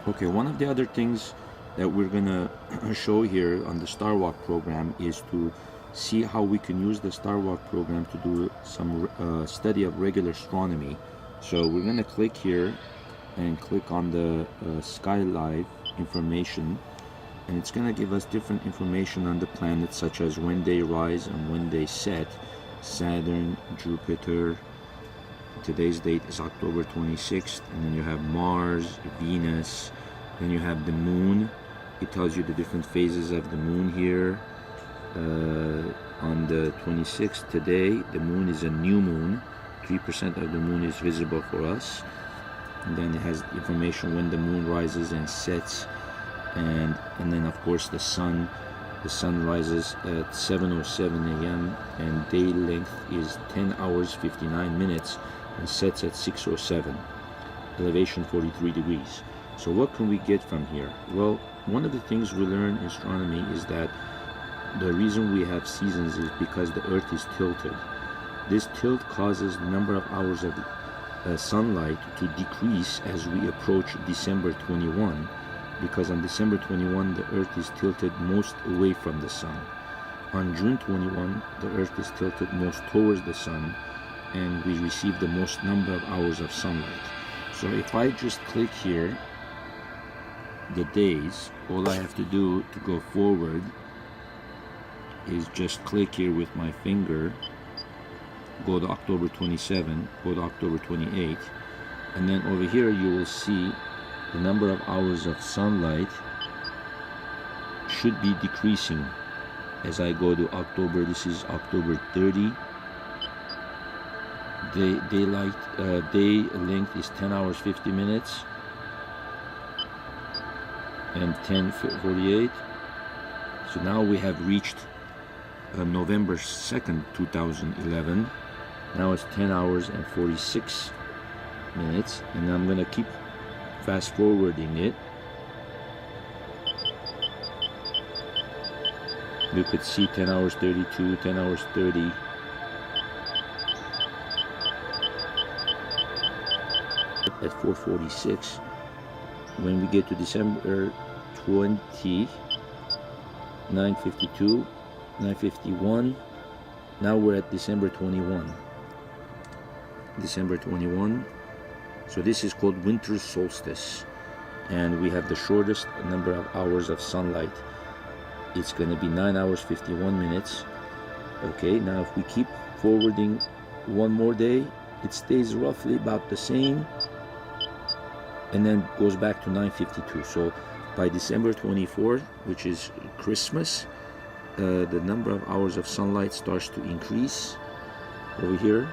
Okay, one of the other things that we're gonna show here on the Star Walk program is to see how we can use the Star Walk program to do some study of regular astronomy. So we're gonna click here and click on the Sky Live information, and it's gonna give us different information on the planets, such as when they rise and when they set. Saturn, Jupiter. Today's date is October 26th, and then you have Mars, Venus, then you have the moon. It tells you the different phases of the moon here. On the 26th today, the moon is a new moon. 3% of the moon is visible for us. And then it has information when the moon rises and sets, and then of course the sun. The sun rises at 7:07 a.m. and day length is 10 hours 59 minutes and sets at 6:07. Elevation 43 degrees. So what can we get from here? Well, one of the things we learn in astronomy is that the reason we have seasons is because the Earth is tilted. This tilt causes the number of hours of sunlight to decrease as we approach December 21, because on December 21 the Earth is tilted most away from the sun. On June 21 the Earth is tilted most towards the sun, and we receive the most number of hours of sunlight. So if I just click here the days, all I have to do to go forward is just click here with my finger, go to October 27, go to October 28, and then over here you will see the number of hours of sunlight should be decreasing as I go to October. This is October 30. Day length is 10 hours 50 minutes and 10:48. So now we have reached November 2nd, 2011. Now it's 10 hours and 46 minutes, and I'm gonna keep fast forwarding it. You could see 10 hours 32, 10 hours 30. At 4:46, when we get to December 20, 9:52, 9:51. Now we're at December 21. December 21. So this is called winter solstice, and we have the shortest number of hours of sunlight. It's going to be 9 hours 51 minutes. Okay, now if we keep forwarding one more day, it stays roughly about the same, and then goes back to 9:52. So by December 24th, which is Christmas, the number of hours of sunlight starts to increase over here.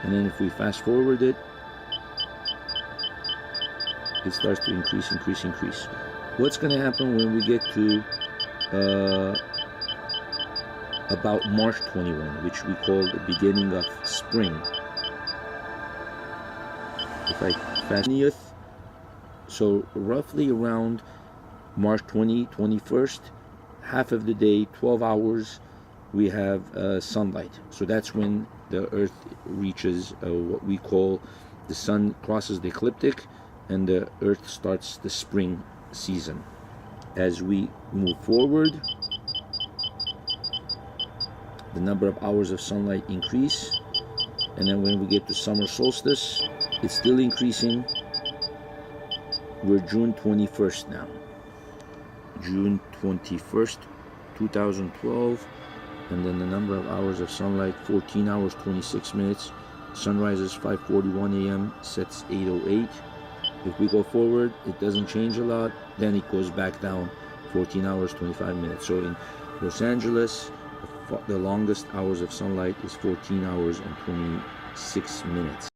And then if we fast forward it, it starts to increase. What's going to happen when we get to about March 21, which we call the beginning of spring? If I fast 20th, so roughly around March 21st, half of the day, 12 hours, we have sunlight. So that's when the Earth reaches what we call, the sun crosses the ecliptic and the Earth starts the spring season. As we move forward, the number of hours of sunlight increase, and then when we get to summer solstice, it's still increasing. We're June 21st now. June 21st, 2012, and then the number of hours of sunlight, 14 hours 26 minutes. Sun rises 5:41 a.m., sets 8:08. If we go forward, it doesn't change a lot, then it goes back down, 14 hours 25 minutes. So in Los Angeles, the longest hours of sunlight is 14 hours and 26 minutes.